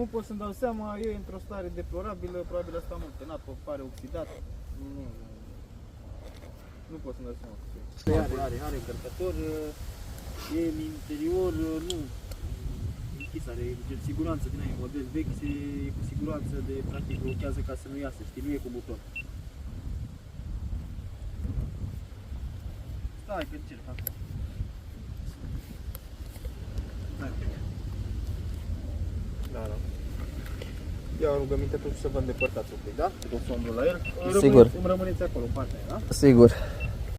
nu pot să-mi dau seama, e într-o stare deplorabilă, probabil asta mult în apă, pare oxidat. Nu pot să-mi dau seama. Are încărcător, e în interior, nu, închis, are siguranță din aia, model vechi, e cu siguranță de, practic, blochează ca să nu iasă, știi, nu e cu buton. Stai că încerc acum. Da. Ia o rugăminte pentru să vă îndepărtați un pic, da? Cu somnul la el. Sigur. Îmi rămâneți acolo, în partea aia, da? Sigur.